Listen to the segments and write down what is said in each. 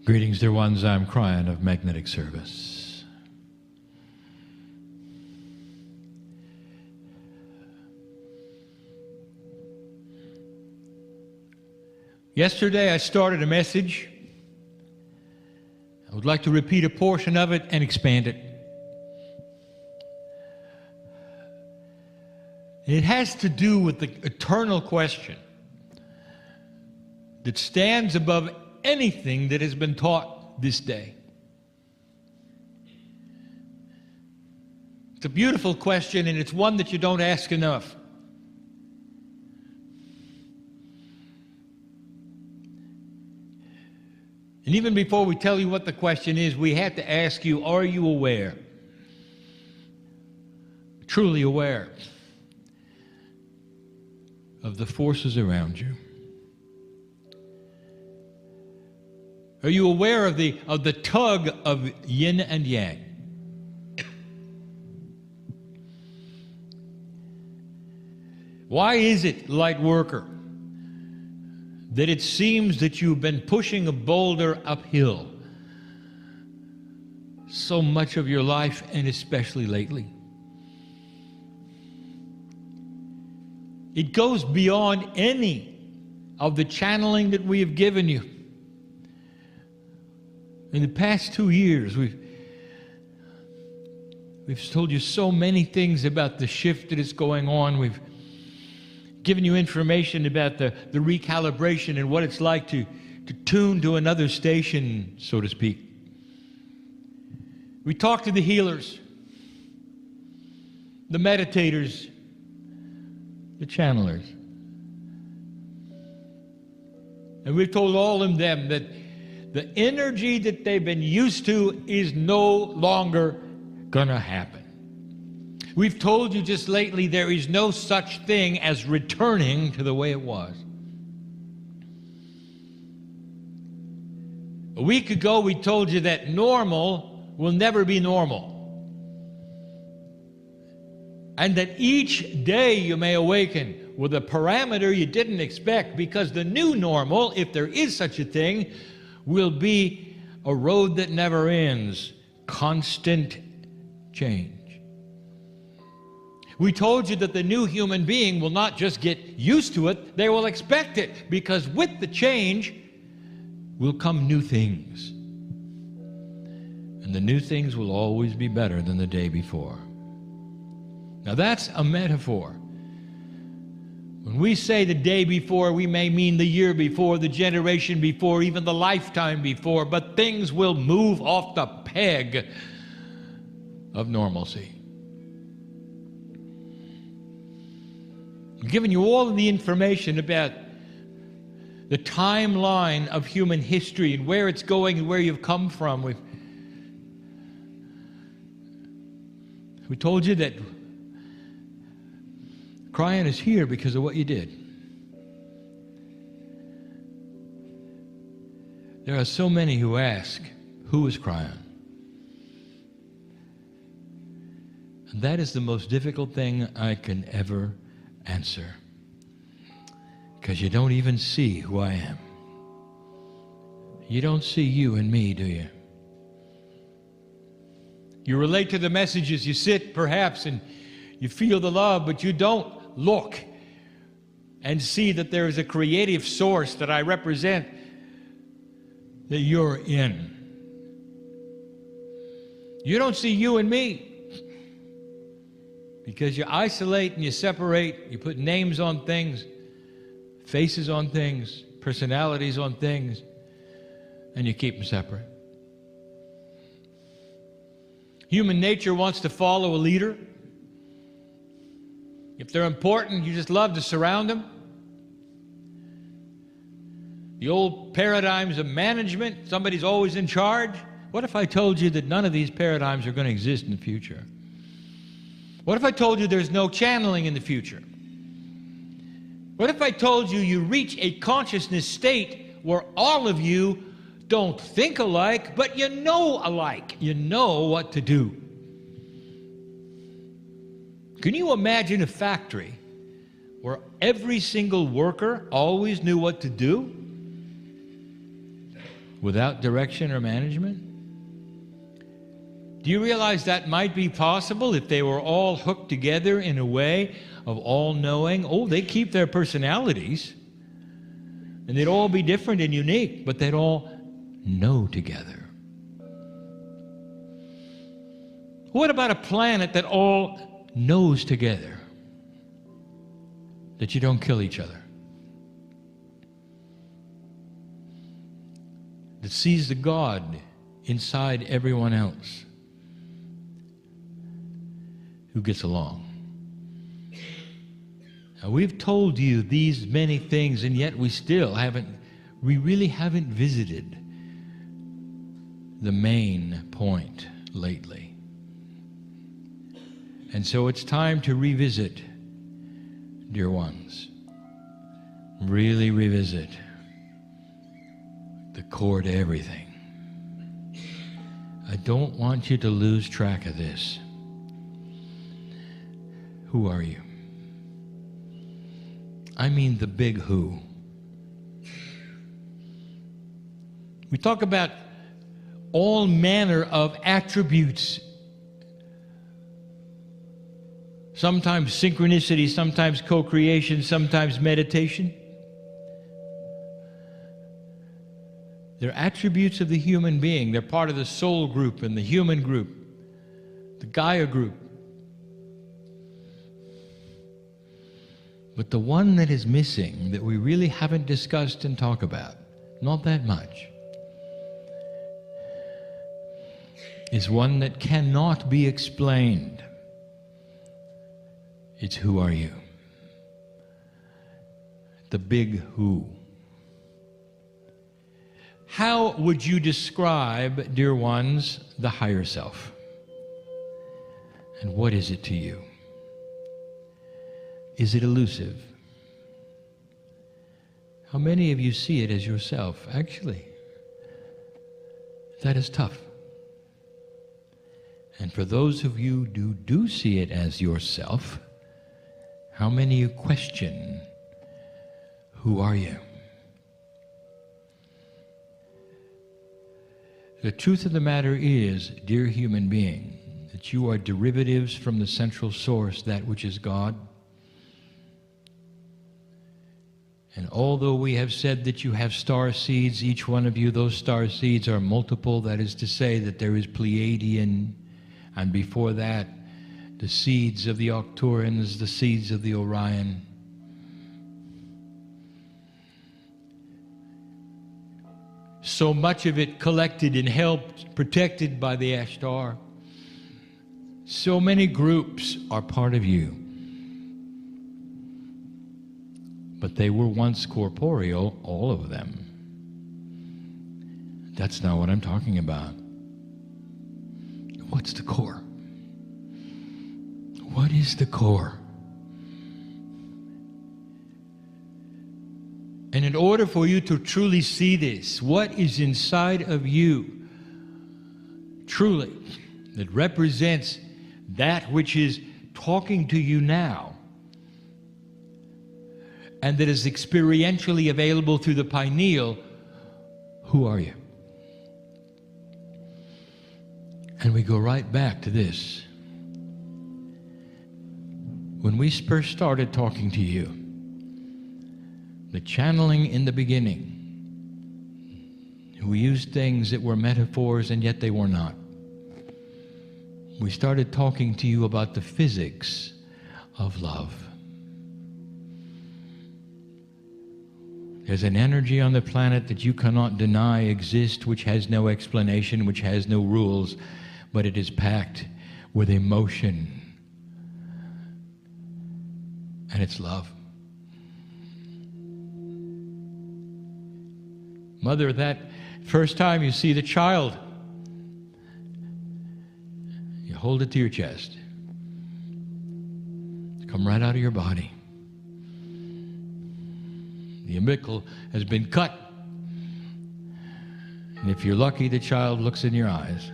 Greetings, dear ones. I'm Kryon of Magnetic Service. Yesterday I started a message. I would like to repeat a portion of it and expand it. It has to do with the eternal question that stands above anything that has been taught this day. It's a beautiful question, and it's one that you don't ask enough. And even before we tell you what the question is, we have to ask you, are you aware? Truly aware of the forces around you? Are you aware of the tug of yin and yang? Why is it, light worker, that it seems that you've been pushing a boulder uphill so much of your life, and especially lately? It goes beyond any of the channeling that we have given you. In the past 2 years, we've told you so many things about the shift that is going on. We've given you information about the recalibration and what it's like to tune to another station, so to speak. We talked to the healers, the meditators, the channelers. And we've told all of them that the energy that they've been used to is no longer gonna happen. We've told you just lately there is no such thing as returning to the way it was. A week ago we told you that normal will never be normal. And that each day you may awaken with a parameter you didn't expect, because the new normal, if there is such a thing, will be a road that never ends, constant change. We told you that the new human being will not just get used to it, they will expect it, because with the change will come new things. And the new things will always be better than the day before. Now that's a metaphor. When we say the day before, we may mean the year before, the generation before, even the lifetime before, but things will move off the peg of normalcy. I've given you all of the information about the timeline of human history and where it's going and where you've come from. We told you that Kryon is here because of what you did. There are so many who ask, who is Kryon? And that is the most difficult thing I can ever answer, because you don't even see who I am. You don't see you and me, do you? You relate to the messages, you sit perhaps and you feel the love, but you don't look and see that there is a creative source that I represent that you're in. You don't see you and me because you isolate and you separate, you put names on things, faces on things, personalities on things, and you keep them separate. Human nature wants to follow a leader. If they're important, you just love to surround them. The old paradigms of management, somebody's always in charge. What if I told you that none of these paradigms are going to exist in the future? What if I told you there's no channeling in the future? What if I told you you reach a consciousness state where all of you don't think alike, but you know alike? You know what to do. Can you imagine a factory where every single worker always knew what to do? without direction or management? Do you realize that might be possible if they were all hooked together in a way of all-knowing? Oh, they keep their personalities, and they'd all be different and unique, but they'd all know together. What about a planet that all knows together? That you don't kill each other. That sees the God inside everyone else. Who gets along. Now, we've told you these many things, and yet we really haven't visited the main point lately. And so it's time to revisit, dear ones. Really revisit the core to everything. I don't want you to lose track of this. Who are you? I mean the big who. We talk about all manner of attributes. Sometimes synchronicity, sometimes co-creation, sometimes meditation. They're attributes of the human being. They're part of the soul group and the human group, the Gaia group. But the one that is missing, that we really haven't discussed and talked about, not that much, is one that cannot be explained. It's who are you? The big who. How would you describe, dear ones, the higher self? And what is it to you? Is it elusive? How many of you see it as yourself? Actually, that is tough. And for those of you who do see it as yourself, how many of you question, who are you? The truth of the matter is, dear human being, that you are derivatives from the central source, that which is God. And although we have said that you have star seeds, each one of you, those star seeds are multiple. That is to say that there is Pleiadian, and before that, the seeds of the Arcturians, the seeds of the Orion. So much of it collected and helped, protected by the Ashtar. So many groups are part of you. But they were once corporeal, all of them. That's not what I'm talking about. What's the core? What is the core? And in order for you to truly see this, what is inside of you, truly, that represents that which is talking to you now, and that is experientially available through the pineal, who are you? And we go right back to this. When we first started talking to you, the channeling in the beginning, we used things that were metaphors and yet they were not. We started talking to you about the physics of love. There's an energy on the planet that you cannot deny exists, which has no explanation, which has no rules, but it is packed with emotion. And it's love. Mother, that first time you see the child, you hold it to your chest. Come right out of your body. The umbilical has been cut. And if you're lucky, the child looks in your eyes.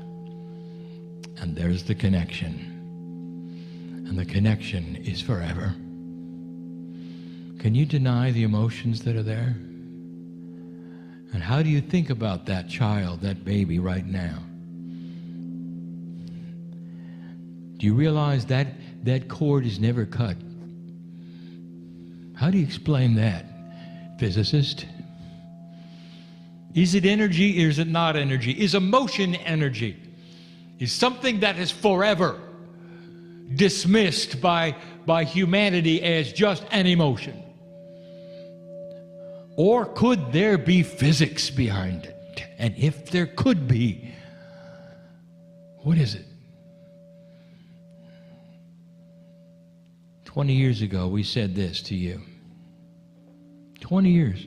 And there's the connection. And the connection is forever. Can you deny the emotions that are there? And how do you think about that child, that baby right now? Do you realize that that cord is never cut? How do you explain that, physicist? Is it energy or is it not energy? Is emotion energy? Is something that is forever dismissed by humanity as just an emotion? Or could there be physics behind it? And if there could be, what is it? 20 years ago, we said this to you. 20 years.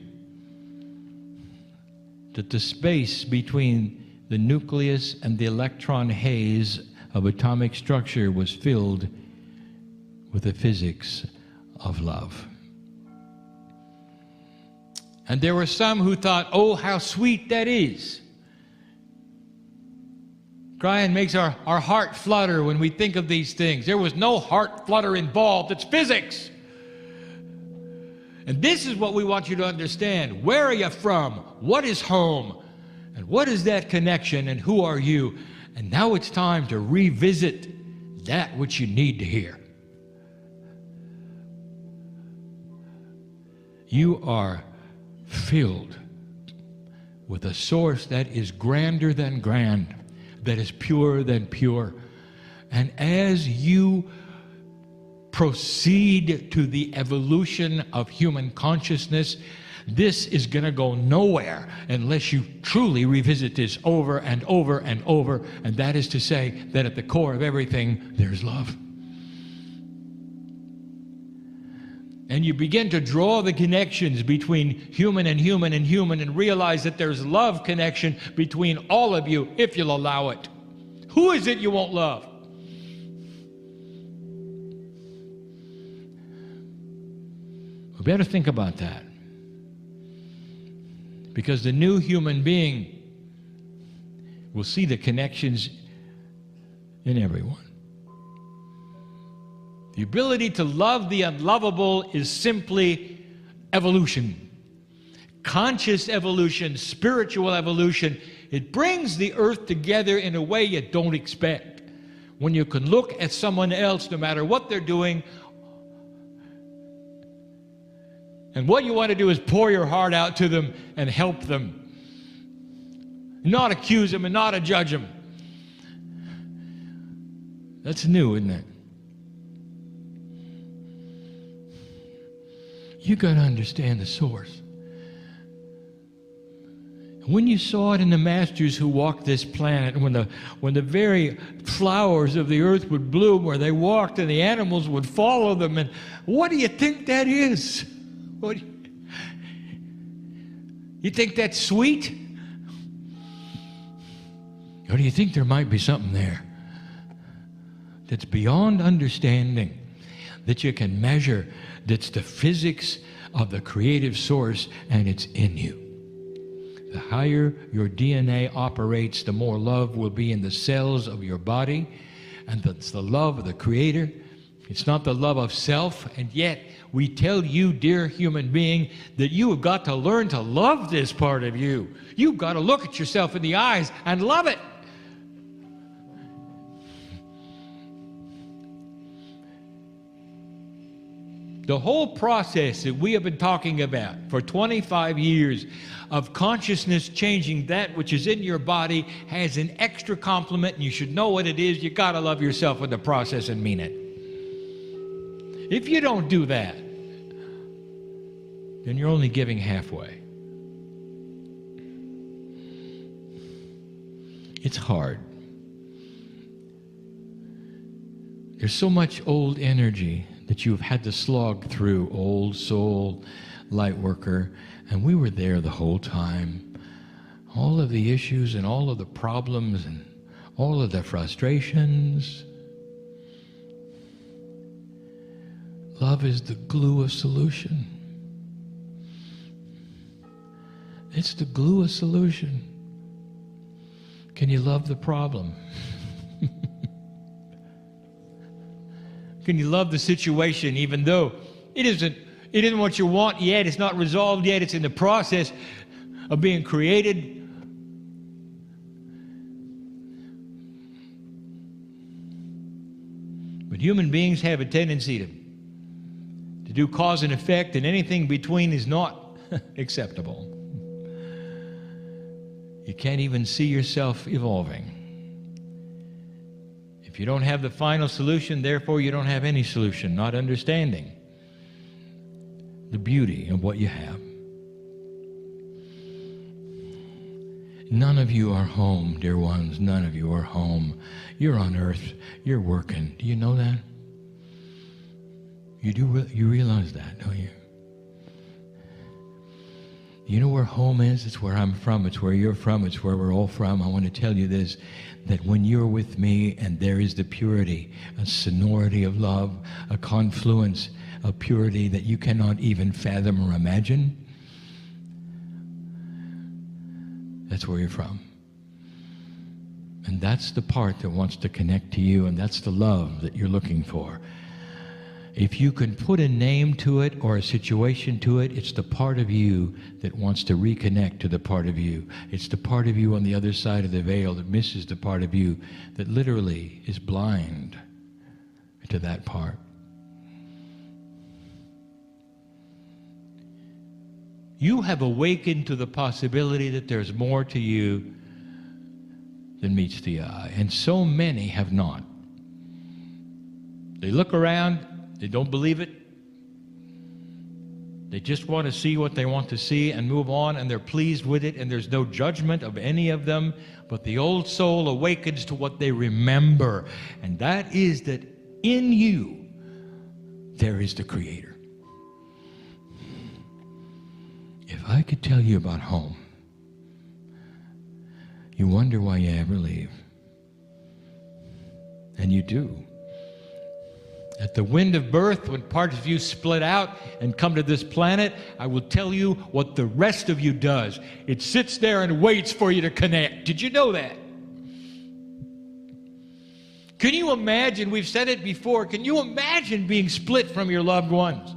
That the space between the nucleus and the electron haze of atomic structure was filled with the physics of love. And there were some who thought, oh, how sweet that is. Kryon makes our heart flutter when we think of these things. There was no heart flutter involved. It's physics. And this is what we want you to understand. Where are you from? What is home? And what is that connection? And who are you? And now it's time to revisit that which you need to hear. You are filled with a source that is grander than grand, that is purer than pure. And as you proceed to the evolution of human consciousness, this is going to go nowhere unless you truly revisit this over and over and over. And that is to say that at the core of everything, there's love. And you begin to draw the connections between human and human and human and realize that there's love connection between all of you if you'll allow it. Who is it you won't love? We better think about that. Because the new human being will see the connections in everyone. The ability to love the unlovable is simply evolution. Conscious evolution, spiritual evolution. It brings the earth together in a way you don't expect. When you can look at someone else, no matter what they're doing, and what you want to do is pour your heart out to them and help them. Not accuse them and not judge them. That's new, isn't it? You got to understand the source. When you saw it in the masters who walked this planet, when the very flowers of the earth would bloom where they walked and the animals would follow them, and what do you think that is? What, you think that's sweet? Or do you think there might be something there that's beyond understanding, that you can measure, that's the physics of the creative source, and it's in you? The higher your DNA operates, the more love will be in the cells of your body, and that's the love of the Creator. It's not the love of self, and yet we tell you, dear human being, that you have got to learn to love this part of you. You've got to look at yourself in the eyes and love it. The whole process that we have been talking about for 25 years of consciousness changing that which is in your body has an extra complement, and you should know what it is. You got to love yourself in the process and mean it. If you don't do that, then you're only giving halfway. It's hard. There's so much old energy that you've had to slog through, old soul, light worker, and we were there the whole time. All of the issues and all of the problems and all of the frustrations. Love is the glue of solution. It's the glue of solution. Can you love the problem? Can you love the situation even though it isn't what you want yet, it's not resolved yet, it's in the process of being created. But human beings have a tendency to do cause and effect, and anything between is not acceptable. You can't even see yourself evolving. If you don't have the final solution, therefore you don't have any solution, not understanding the beauty of what you have. None of you are home, dear ones. None of you are home. You're on earth. You're working. Do you know that? You realize that, don't you? You know where home is? It's where I'm from. It's where you're from. It's where we're all from. I want to tell you this, that when you're with me and there is the purity, a sonority of love, a confluence of purity that you cannot even fathom or imagine, that's where you're from. And that's the part that wants to connect to you, and that's the love that you're looking for. If you can put a name to it or a situation to it, it's the part of you that wants to reconnect to the part of you. It's the part of you on the other side of the veil that misses the part of you that literally is blind to that part. You have awakened to the possibility that there's more to you than meets the eye, and so many have not. They look around, they don't believe it. They just want to see what they want to see and move on, and they're pleased with it, and there's no judgment of any of them. But the old soul awakens to what they remember, and that is that in you there is the Creator. If I could tell you about home, you wonder why you ever leave. And you do. At the wind of birth, when parts of you split out and come to this planet, I will tell you what the rest of you does. It sits there and waits for you to connect. Did you know that? Can you imagine, we've said it before, can you imagine being split from your loved ones?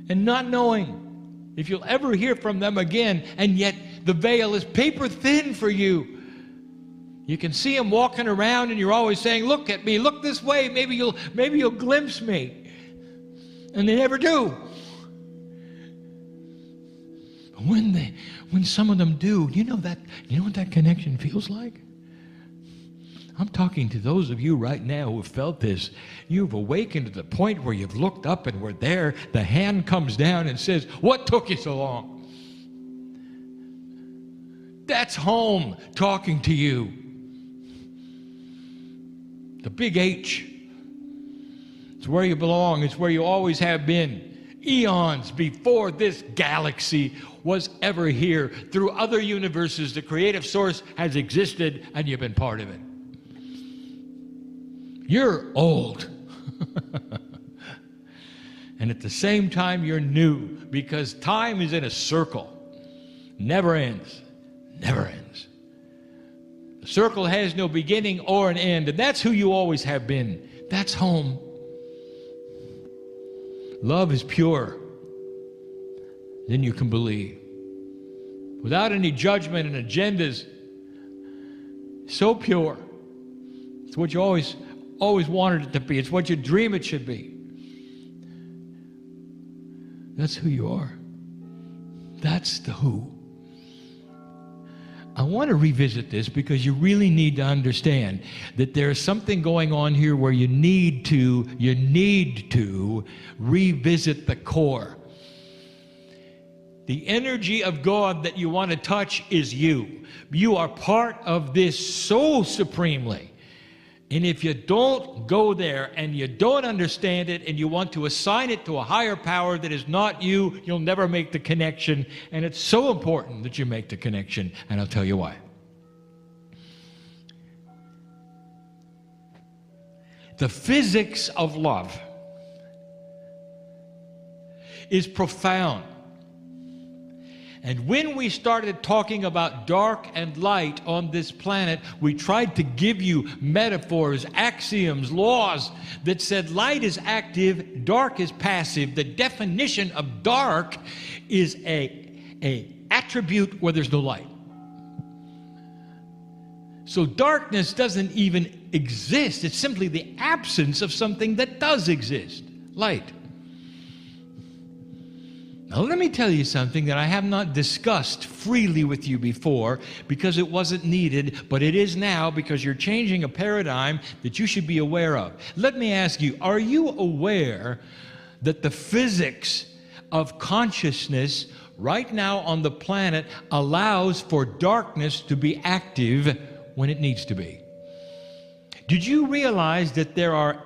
And not knowing if you'll ever hear from them again, and yet the veil is paper thin for you. You can see them walking around and you're always saying, look at me, look this way, maybe you'll glimpse me. And they never do. But when some of them do, you know what that connection feels like? I'm talking to those of you right now who have felt this. You've awakened to the point where you've looked up and we're there. The hand comes down and says, what took you so long? That's home talking to you. The big H. It's where you belong. It's where you always have been. Eons before this galaxy was ever here. Through other universes, the creative source has existed and you've been part of it. You're old. And at the same time, you're new, because time is in a circle. Never ends. Never ends. The circle has no beginning or an end, and that's who you always have been. That's home. Love is pure. Then you can believe. Without any judgment and agendas. So pure. It's what you always wanted it to be. It's what you dream it should be. That's who you are. That's the who. I want to revisit this because you really need to understand that there's something going on here where you need to revisit the core. The energy of God that you want to touch is you. You are part of this so supremely. And if you don't go there and you don't understand it and you want to assign it to a higher power that is not you, you'll never make the connection. And it's so important that you make the connection, and I'll tell you why. The physics of love is profound. And when we started talking about dark and light on this planet, we tried to give you metaphors, axioms, laws that said light is active, dark is passive. The definition of dark is a attribute where there's no light. So darkness doesn't even exist. It's simply the absence of something that does exist, light. Now let me tell you something that I have not discussed freely with you before because it wasn't needed, but it is now because you're changing a paradigm that you should be aware of. Let me ask you, are you aware that the physics of consciousness right now on the planet allows for darkness to be active when it needs to be? Did you realize that there are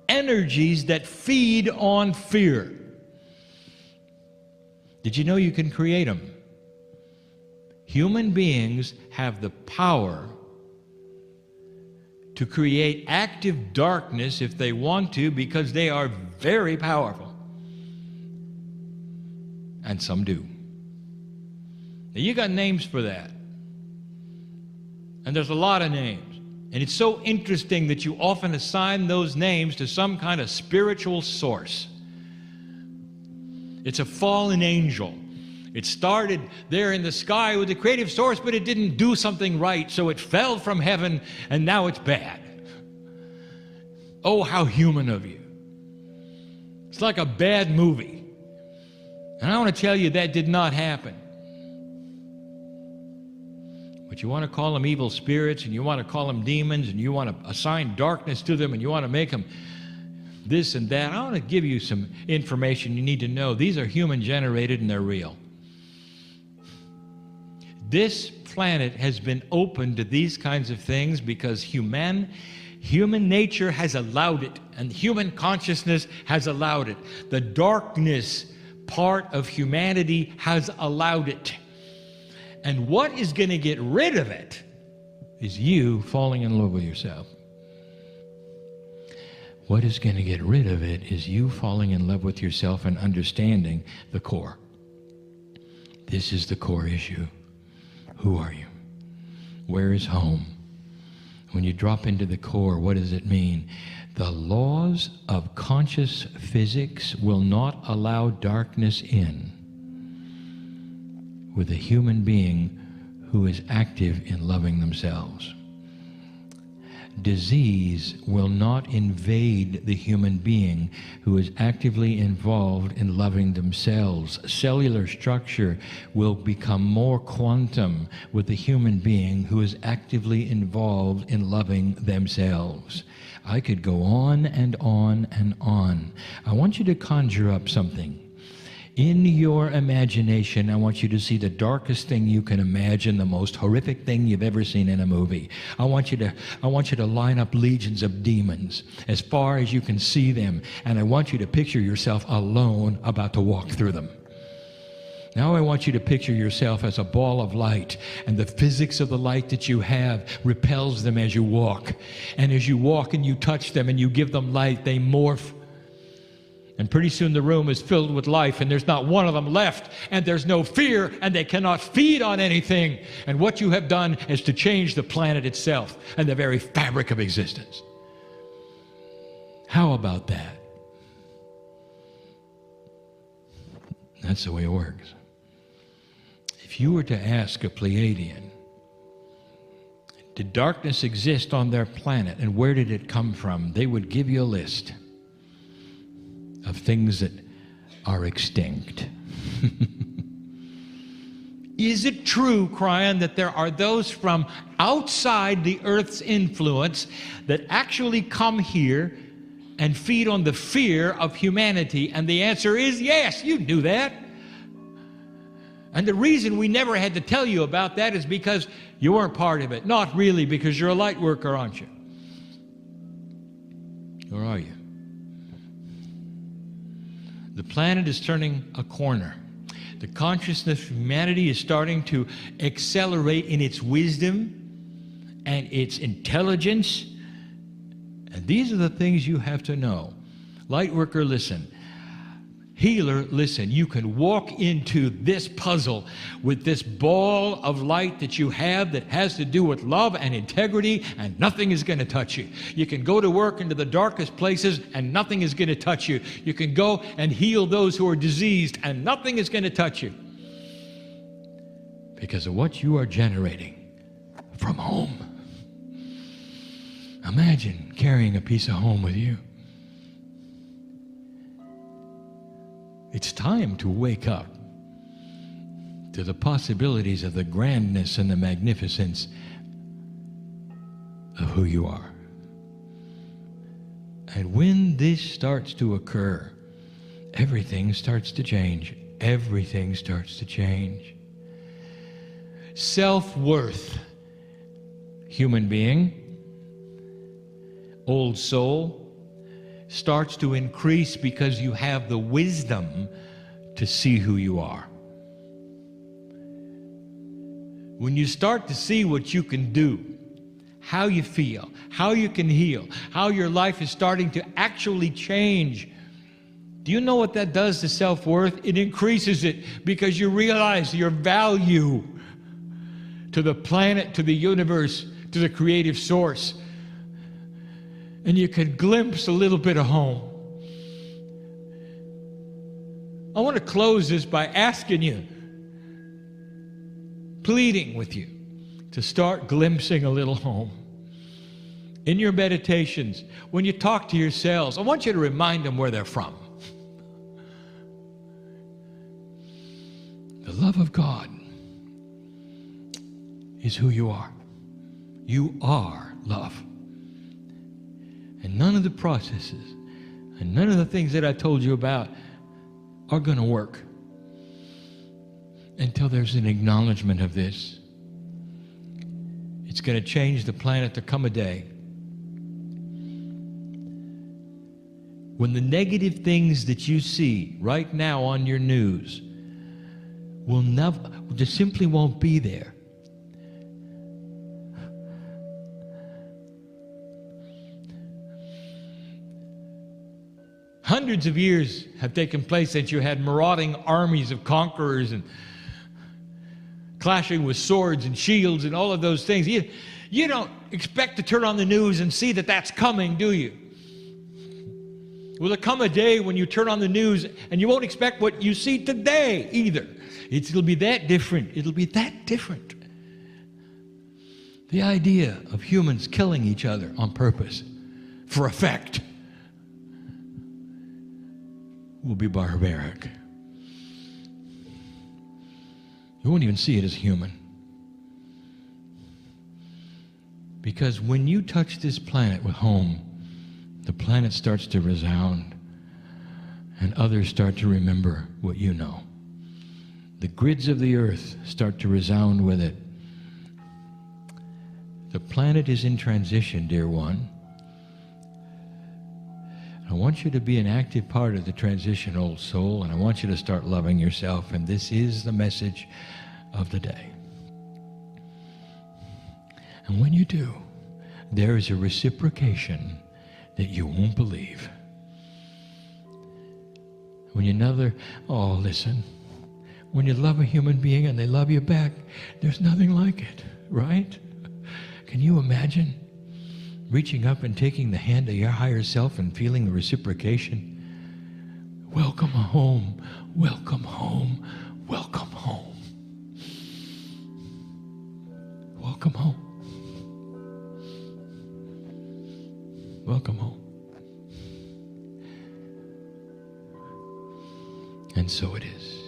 energies that feed on fear? Did you know you can create them? Human beings have the power to create active darkness if they want to, because they are very powerful. And some do. Now, you got names for that. And there's a lot of names. And it's so interesting that you often assign those names to some kind of spiritual source. It's a fallen angel. It started there in the sky with the creative source, but it didn't do something right, so it fell from heaven, and now it's bad. Oh, how human of you. It's like a bad movie. And I want to tell you that did not happen. But you want to call them evil spirits, and you want to call them demons, and you want to assign darkness to them, and you want to make them this and that. I want to give you some information you need to know. These are human generated and they're real. This planet has been open to these kinds of things because human nature has allowed it, and human consciousness has allowed it. The darkness part of humanity has allowed it. And what is going to get rid of it is you falling in love with yourself. What is going to get rid of it is you falling in love with yourself and understanding the core. This is the core issue. Who are you? Where is home? When you drop into the core, what does it mean? The laws of conscious physics will not allow darkness in with a human being who is active in loving themselves. Disease will not invade the human being who is actively involved in loving themselves. Cellular structure will become more quantum with the human being who is actively involved in loving themselves. I could go on and on and on. I want you to conjure up something. In your imagination, I want you to see the darkest thing you can imagine, the most horrific thing you've ever seen in a movie. I want you to line up legions of demons as far as you can see them, and I want you to picture yourself alone about to walk through them. Now I want you to picture yourself as a ball of light, and the physics of the light that you have repels them as you walk. And as you walk and you touch them and you give them light, they morph. And pretty soon the room is filled with life, and there's not one of them left, and there's no fear, and they cannot feed on anything. And what you have done is to change the planet itself and the very fabric of existence. How about that? That's the way it works. If you were to ask a Pleiadian, did darkness exist on their planet and where did it come from, they would give you a list of things that are extinct. Is it true, Kryon, that there are those from outside the Earth's influence that actually come here and feed on the fear of humanity? And the answer is yes, you knew that. And the reason we never had to tell you about that is because you weren't part of it. Not really, because you're a light worker, aren't you? Or are you? The planet is turning a corner. The consciousness of humanity is starting to accelerate in its wisdom and its intelligence. And these are the things you have to know. Lightworker, listen. Healer, listen, you can walk into this puzzle with this ball of light that you have that has to do with love and integrity, and nothing is going to touch you. You can go to work into the darkest places and nothing is going to touch you. You can go and heal those who are diseased and nothing is going to touch you, because of what you are generating from home. Imagine carrying a piece of home with you. It's time to wake up to the possibilities of the grandness and the magnificence of who you are. And when this starts to occur, everything starts to change. Everything starts to change. Self-worth, human being, old soul, starts to increase because you have the wisdom to see who you are. When you start to see what you can do, how you feel, how you can heal, how your life is starting to actually change, do you know what that does to self-worth? It increases it because you realize your value to the planet, to the universe, to the creative source. And you can glimpse a little bit of home. I want to close this by asking you, pleading with you, to start glimpsing a little home. In your meditations, when you talk to yourselves, I want you to remind them where they're from. The love of God is who you are. You are love. And none of the processes and none of the things that I told you about are going to work until there's an acknowledgement of this. It's going to change the planet. There come a day when the negative things that you see right now on your news will never, just simply won't be there. Hundreds of years have taken place since you had marauding armies of conquerors and clashing with swords and shields and all of those things. You don't expect to turn on the news and see that that's coming, do you? Will there come a day when you turn on the news and you won't expect what you see today either? It'll be that different. It'll be that different. The idea of humans killing each other on purpose for effect will be barbaric. You won't even see it as human. Because when you touch this planet with home, the planet starts to resound and others start to remember what you know. The grids of the earth start to resound with it. The planet is in transition, dear one. I want you to be an active part of the transition, old soul, and I want you to start loving yourself, and this is the message of the day. And when you do, there is a reciprocation that you won't believe. When listen, when you love a human being and they love you back, there's nothing like it, right? Can you imagine reaching up and taking the hand of your higher self and feeling the reciprocation? Welcome home, welcome home, welcome home. Welcome home. Welcome home. And so it is.